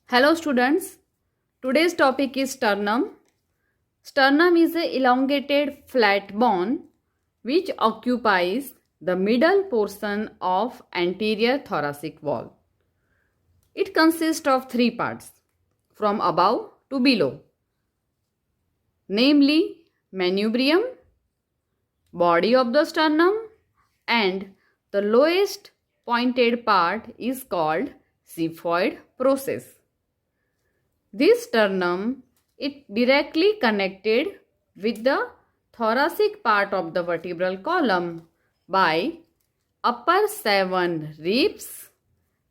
Hello students, today's topic is sternum. Sternum is a elongated flat bone which occupies the middle portion of anterior thoracic wall. It consists of three parts from above to below, namely manubrium, body of the sternum, and the lowest pointed part is called xiphoid process. This sternum is directly connected with the thoracic part of the vertebral column by upper 7 ribs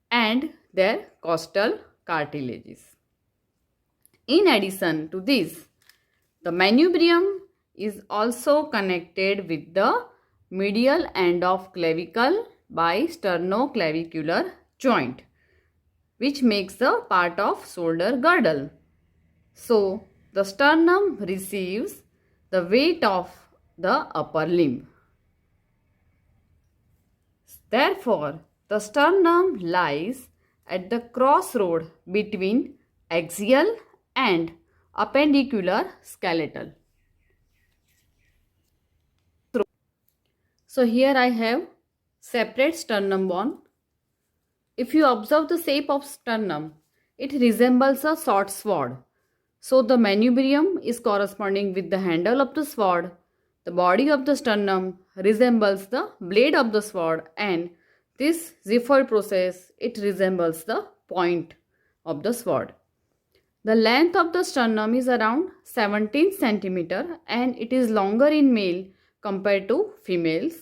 and their costal cartilages. In addition to this, the manubrium is also connected with the medial end of clavicle by sternoclavicular joint, which makes the part of shoulder girdle. So, the sternum receives the weight of the upper limb. Therefore, the sternum lies at the crossroad between axial and appendicular skeletal. So, here I have separate sternum bone. If you observe the shape of sternum, it resembles a short sword. So the manubrium is corresponding with the handle of the sword. The body of the sternum resembles the blade of the sword, and this xiphoid process, it resembles the point of the sword. The length of the sternum is around 17 cm and it is longer in male compared to females.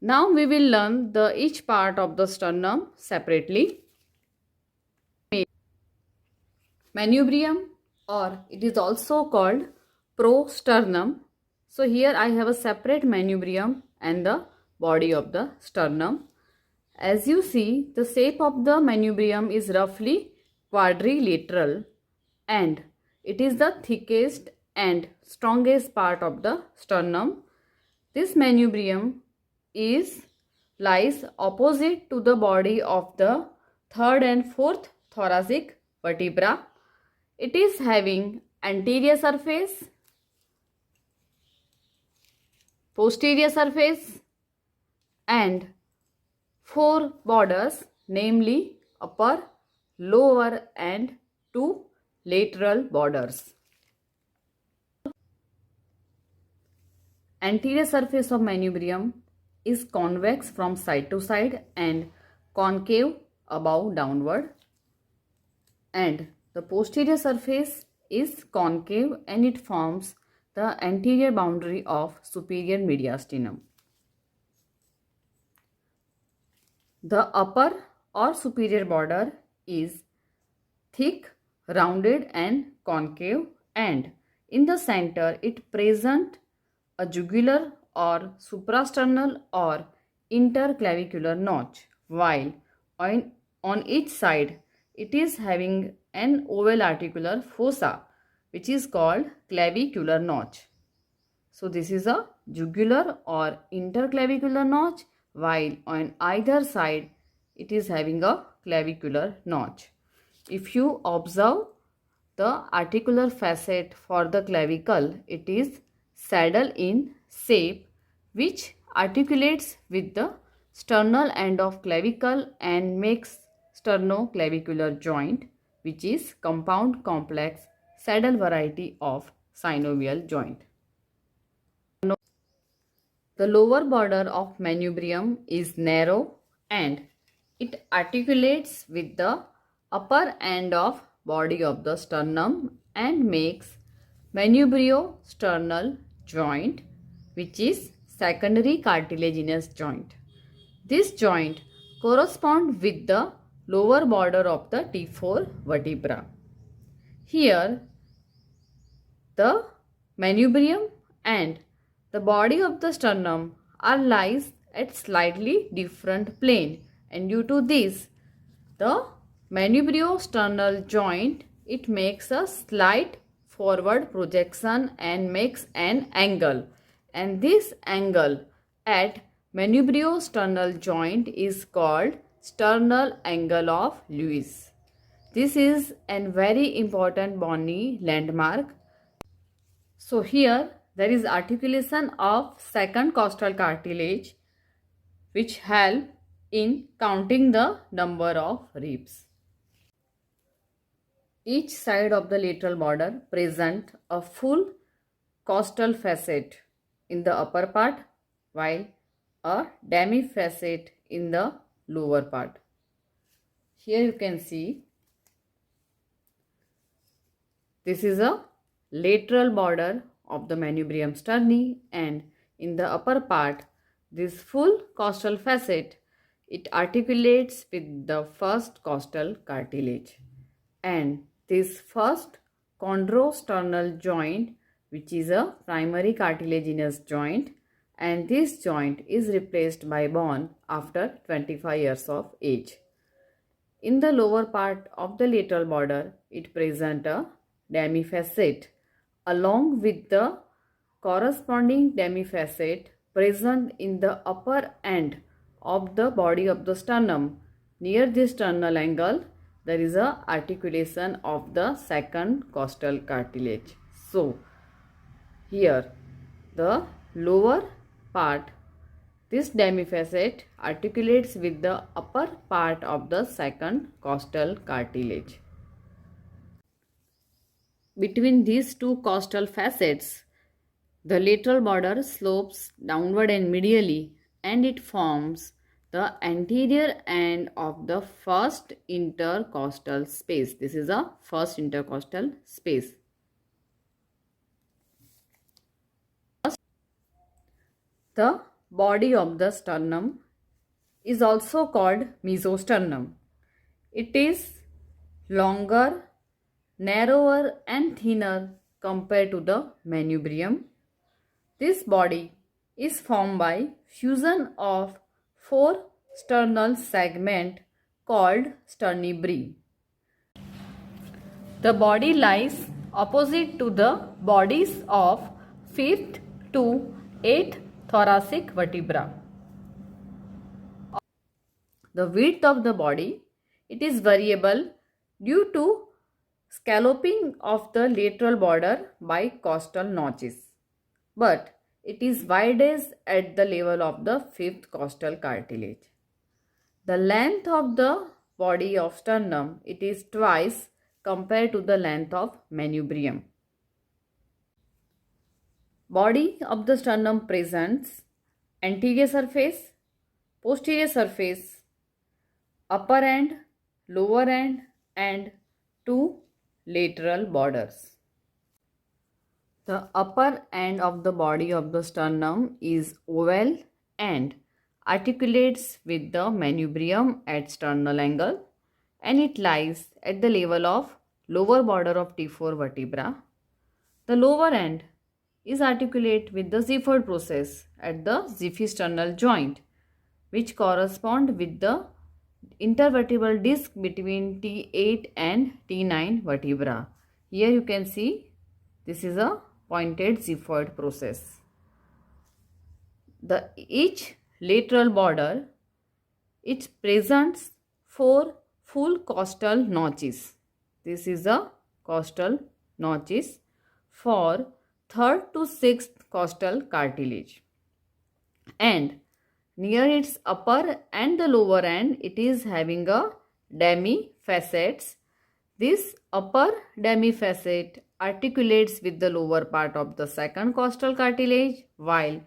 Now we will learn each part of the sternum separately. Manubrium, or it is also called prosternum. So here I have a separate manubrium and the body of the sternum. As you see, the shape of the manubrium is roughly quadrilateral and it is the thickest and strongest part of the sternum. This manubrium lies opposite to the body of the third and fourth thoracic vertebra. It is having anterior surface, posterior surface and 4 borders, namely upper, lower and 2 lateral borders. Anterior surface of manubrium is convex from side to side and concave above downward, and the posterior surface is concave and it forms the anterior boundary of superior mediastinum. The upper or superior border is thick, rounded and concave, and in the center it presents a jugular or suprasternal or interclavicular notch, while on each side it is having an oval articular fossa which is called clavicular notch. So this is a jugular or interclavicular notch, while on either side it is having a clavicular notch. If you observe the articular facet for the clavicle, it is saddle in shape which articulates with the sternal end of clavicle and makes sternoclavicular joint, which is compound complex saddle variety of synovial joint. The lower border of manubrium is narrow and it articulates with the upper end of body of the sternum and makes manubriosternal joint, which is secondary cartilaginous joint. This joint corresponds with the lower border of the T4 vertebra. Here, the manubrium and the body of the sternum are lies at slightly different plane, and due to this, the manubriosternal joint, it makes a slight forward projection and makes an angle, and this angle at manubriosternal joint is called sternal angle of Lewis. This is a very important bony landmark. So here there is articulation of second costal cartilage which help in counting the number of ribs. Each side of the lateral border present a full costal facet in the upper part while a demifacet in the lower part. Here you can see this is a lateral border of the manubrium sterni, and in the upper part this full costal facet it articulates with the first costal cartilage, and this first chondrosternal joint which is a primary cartilaginous joint, and this joint is replaced by bone after 25 years of age. In the lower part of the lateral border, it presents a demifacet along with the corresponding demifacet present in the upper end of the body of the sternum. Near this sternal angle, there is a articulation of the second costal cartilage. So, here the lower part, this demifacet articulates with the upper part of the second costal cartilage. Between these two costal facets, the lateral border slopes downward and medially, and it forms the anterior end of the first intercostal space. This is a first intercostal space. The body of the sternum is also called mesosternum. It is longer, narrower and thinner compared to the manubrium. This body is formed by fusion of four sternal segments called sternibri. The body lies opposite to the bodies of 5th to 8th thoracic vertebra. The width of the body, it is variable due to scalloping of the lateral border by costal notches, but it is widest at the level of the 5th costal cartilage. The length of the body of sternum, it is twice compared to the length of manubrium. Body of the sternum presents anterior surface, posterior surface, upper end, lower end and two lateral borders. The upper end of the body of the sternum is oval and articulates with the manubrium at sternal angle, and it lies at the level of lower border of T4 vertebra. The lower end is articulate with the Ziphioid process at the ziphisternal joint, which correspond with the intervertebral disc between T8 and T9 vertebra. Here you can see this is a pointed Ziphioid process. Each lateral border, it presents 4 full costal notches. This is a costal notches for 3rd to 6th costal cartilage, and near its upper and the lower end, it is having a demifacets. This upper demifacet articulates with the lower part of the second costal cartilage, while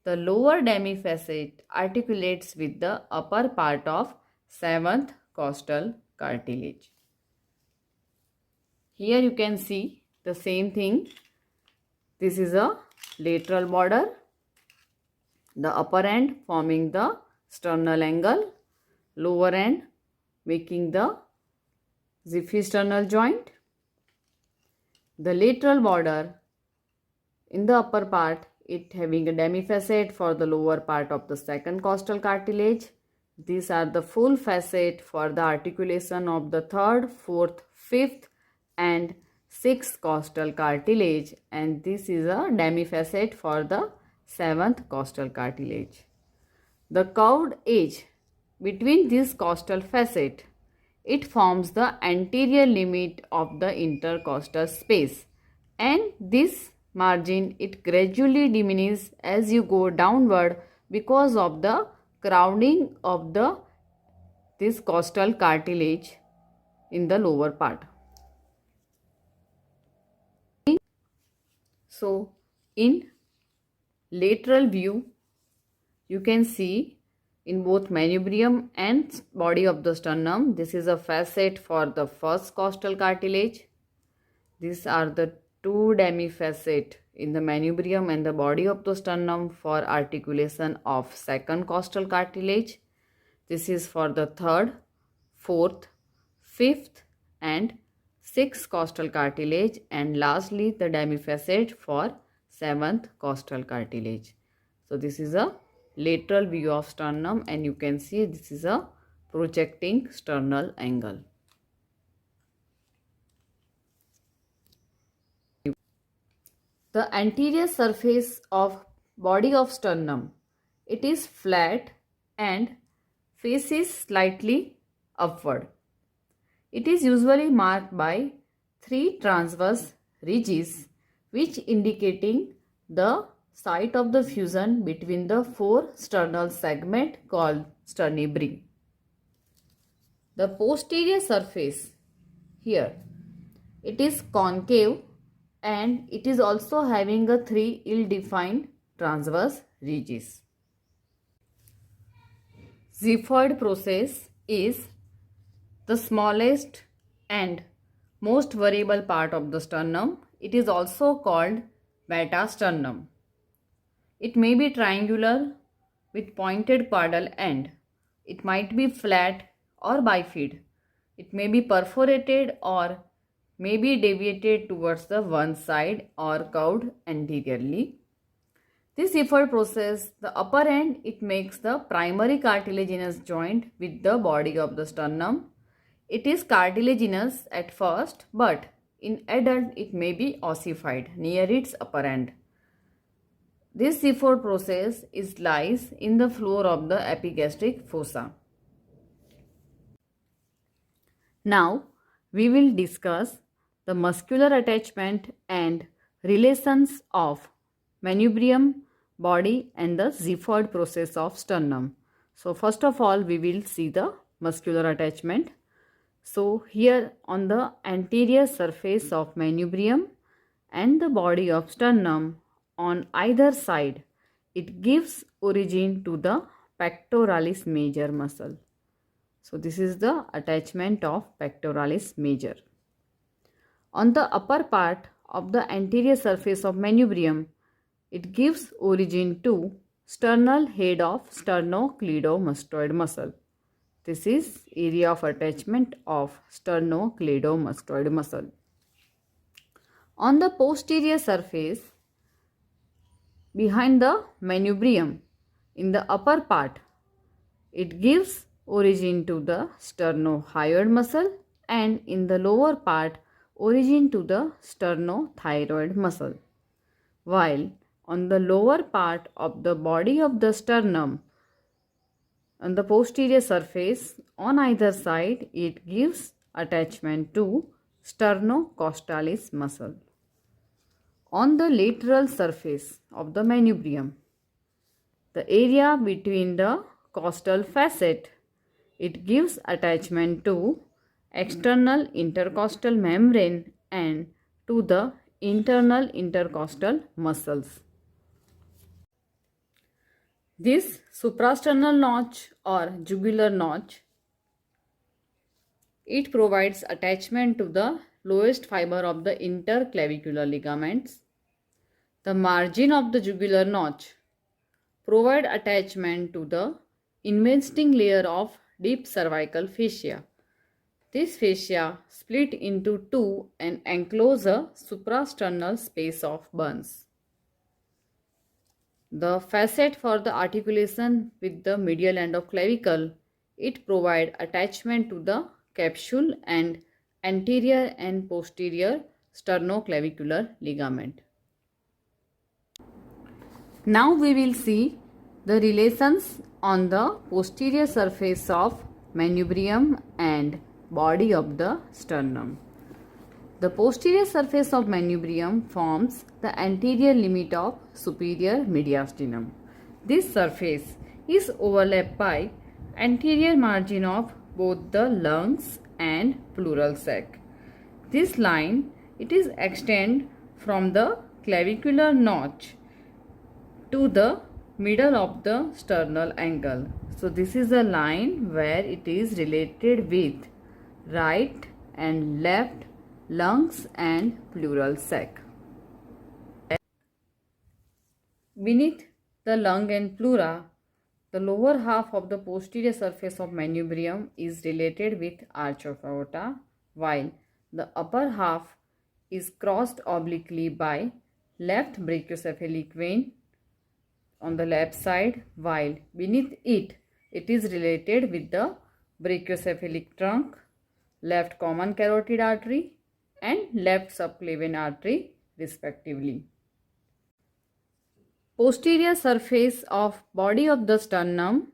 the lower demifacet articulates with the upper part of 7th costal cartilage. Here you can see the same thing. This is a lateral border, the upper end forming the sternal angle, lower end making the ziphisternal joint. The lateral border in the upper part, it having a demifacet for the lower part of the second costal cartilage. These are the full facet for the articulation of the 3rd, 4th, 5th and 6th costal cartilage, and this is a demifacet for the 7th costal cartilage. The curved edge between this costal facet, it forms the anterior limit of the intercostal space, and this margin it gradually diminishes as you go downward because of the crowding of this costal cartilage in the lower part. So in lateral view, you can see in both manubrium and body of the sternum, this is a facet for the first costal cartilage. These are the two demifacet in the manubrium and the body of the sternum for articulation of second costal cartilage. This is for the third, fourth, fifth and sixth costal cartilage, and lastly the demifacet for seventh costal cartilage. So this is a lateral view of sternum, and you can see this is a projecting sternal angle. The anterior surface of body of sternum, it is flat and faces slightly upward. It is usually marked by three transverse ridges which indicating the site of the fusion between the four sternal segment called sternibri. The posterior surface here, it is concave and it is also having a three ill-defined transverse ridges. Xiphoid process is the smallest and most variable part of the sternum. It is also called metasternum. It may be triangular with pointed caudal end. It might be flat or bifid. It may be perforated or may be deviated towards the one side or curved anteriorly. This xiphoid process, the upper end, it makes the primary cartilaginous joint with the body of the sternum. It is cartilaginous at first, but in adult it may be ossified near its upper end. This xiphoid process lies in the floor of the epigastric fossa. Now we will discuss the muscular attachment and relations of manubrium, body and the xiphoid process of sternum. So first of all we will see the muscular attachment. So here on the anterior surface of manubrium and the body of sternum on either side, it gives origin to the pectoralis major muscle. So this is the attachment of pectoralis major. On the upper part of the anterior surface of manubrium, it gives origin to sternal head of sternocleidomastoid muscle. This is area of attachment of sternocleidomastoid muscle. On the posterior surface, behind the manubrium, in the upper part, it gives origin to the sternohyoid muscle, and in the lower part, origin to the sternothyroid muscle. While on the lower part of the body of the sternum, on the posterior surface, on either side, it gives attachment to sternocostalis muscle. On the lateral surface of the manubrium, the area between the costal facet, it gives attachment to external intercostal membrane and to the internal intercostal muscles. This suprasternal notch or jugular notch, it provides attachment to the lowest fiber of the interclavicular ligaments. The margin of the jugular notch provide attachment to the investing layer of deep cervical fascia. This fascia split into two and enclose a suprasternal space of Burns. The facet for the articulation with the medial end of clavicle, it provide attachment to the capsule and anterior and posterior sternoclavicular ligament. Now we will see the relations on the posterior surface of manubrium and body of the sternum. The posterior surface of manubrium forms the anterior limit of superior mediastinum. This surface is overlapped by anterior margin of both the lungs and pleural sac. This line, it is extend from the clavicular notch to the middle of the sternal angle. So this is a line where it is related with right and left lungs and pleural sac. Beneath the lung and pleura, the lower half of the posterior surface of manubrium is related with arch of aorta, while the upper half is crossed obliquely by left brachiocephalic vein on the left side, while beneath it, it is related with the brachiocephalic trunk, left common carotid artery and left subclavian artery respectively. Posterior surface of body of the sternum.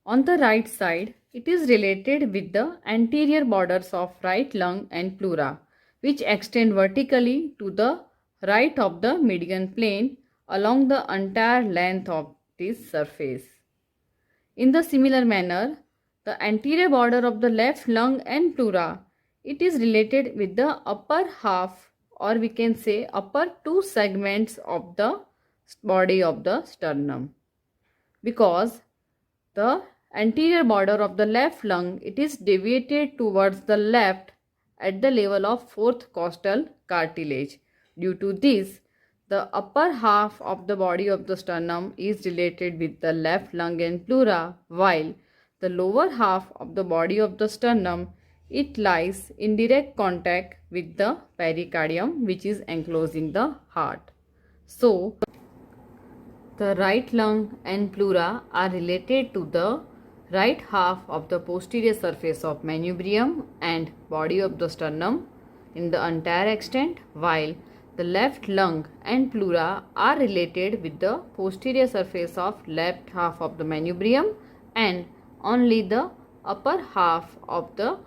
On the right side, it is related with the anterior borders of right lung and pleura, which extend vertically to the right of the median plane along the entire length of this surface. In the similar manner, the anterior border of the left lung and pleura, it is related with the upper half, or we can say upper two segments of the body of the sternum, because the anterior border of the left lung, it is deviated towards the left at the level of fourth costal cartilage. Due to this, the upper half of the body of the sternum is related with the left lung and pleura, while the lower half of the body of the sternum, it lies in direct contact with the pericardium, which is enclosing the heart. So, the right lung and pleura are related to the right half of the posterior surface of manubrium and body of the sternum in the entire extent, while the left lung and pleura are related with the posterior surface of left half of the manubrium and only the upper half of the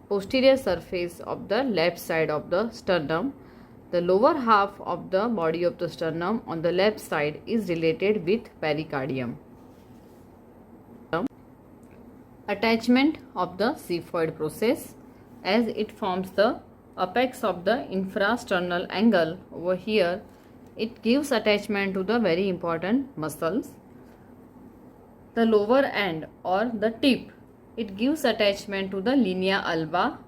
posterior surface of the left side of the sternum. The lower half of the body of the sternum on the left side is related with pericardium. Attachment of the xiphoid process, as it forms the apex of the infrasternal angle over here, it gives attachment to the very important muscles. The lower end or the tip, it gives attachment to the linea alba,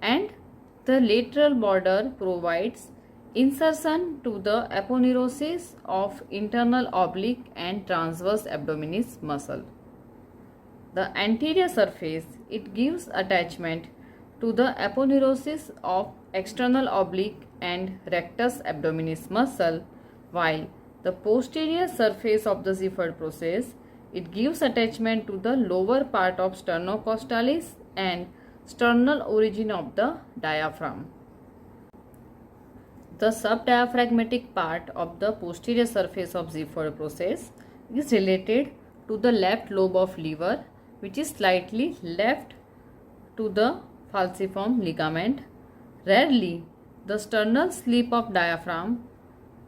and the lateral border provides insertion to the aponeurosis of internal oblique and transverse abdominis muscle. The anterior surface, it gives attachment to the aponeurosis of external oblique and rectus abdominis muscle, while the posterior surface of the xiphoid process, it gives attachment to the lower part of sternocostalis and sternal origin of the diaphragm. The subdiaphragmatic part of the posterior surface of xiphoid process is related to the left lobe of liver, which is slightly left to the falciform ligament. Rarely, the sternal slip of diaphragm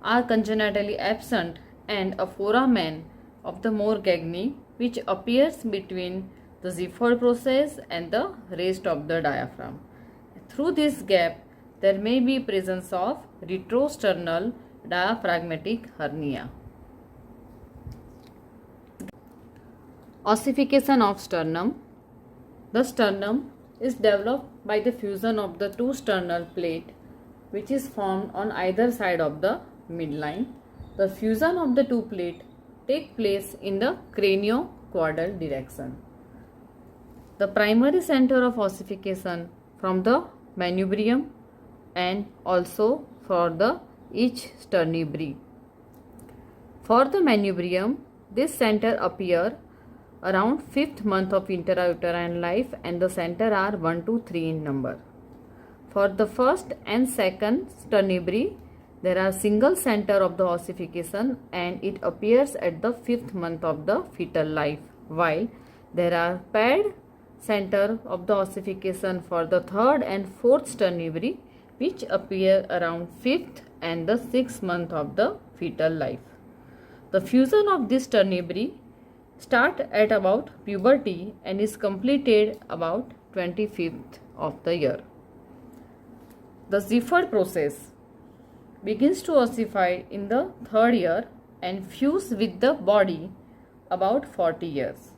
are congenitally absent, and a foramen of the Morgagni, which appears between the xiphoid process and the rest of the diaphragm. Through this gap, there may be presence of retrosternal diaphragmatic hernia. Ossification of sternum. The sternum is developed by the fusion of the two sternal plate, which is formed on either side of the midline. The fusion of the two plate take place in the craniocaudal direction. The primary center of ossification from the manubrium and also for the each sternibri. For the manubrium, this center appear around 5th month of intrauterine life, and the center are 1 to 3 in number. For the first and second sternibri, there are single center of the ossification, and it appears at the 5th month of the fetal life, while there are paired center of the ossification for the third and fourth sternivori, which appear around 5th and the 6th month of the fetal life. The fusion of this sternivori start at about puberty and is completed about 25th of the year. The Gifford process begins to ossify in the third year and fuse with the body about 40 years.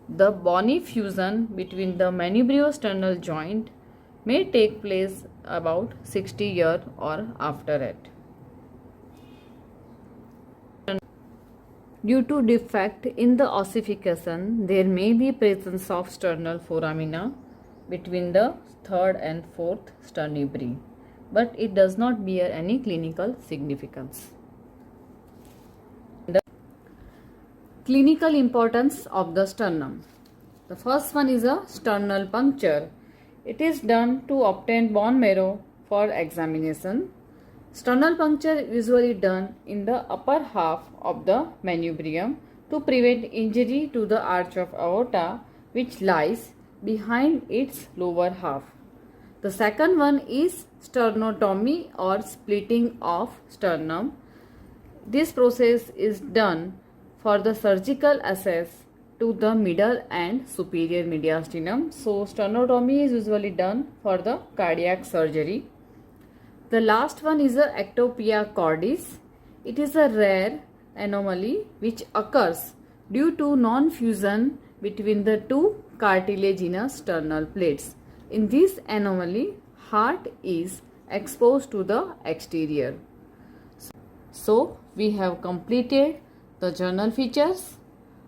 The bony fusion between the manubriosternal joint may take place about 60 years or after it. Due to defect in the ossification, there may be presence of sternal foramina between the third and fourth sternivori, but it does not bear any clinical significance. The clinical importance of the sternum. The first one is a sternal puncture. It is done to obtain bone marrow for examination. Sternal puncture usually done in the upper half of the manubrium to prevent injury to the arch of aorta, which lies behind its lower half. The second one is sternotomy or splitting of sternum. This process is done for the surgical access to the middle and superior mediastinum. So sternotomy is usually done for the cardiac surgery. The last one is a ectopia cordis. It is a rare anomaly which occurs due to non-fusion between the two cartilaginous sternal plates. In this anomaly, heart is exposed to the exterior. So, we have completed the journal features,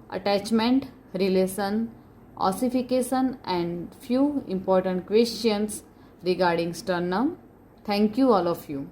attachment, relation, ossification and few important questions regarding sternum. Thank you all of you.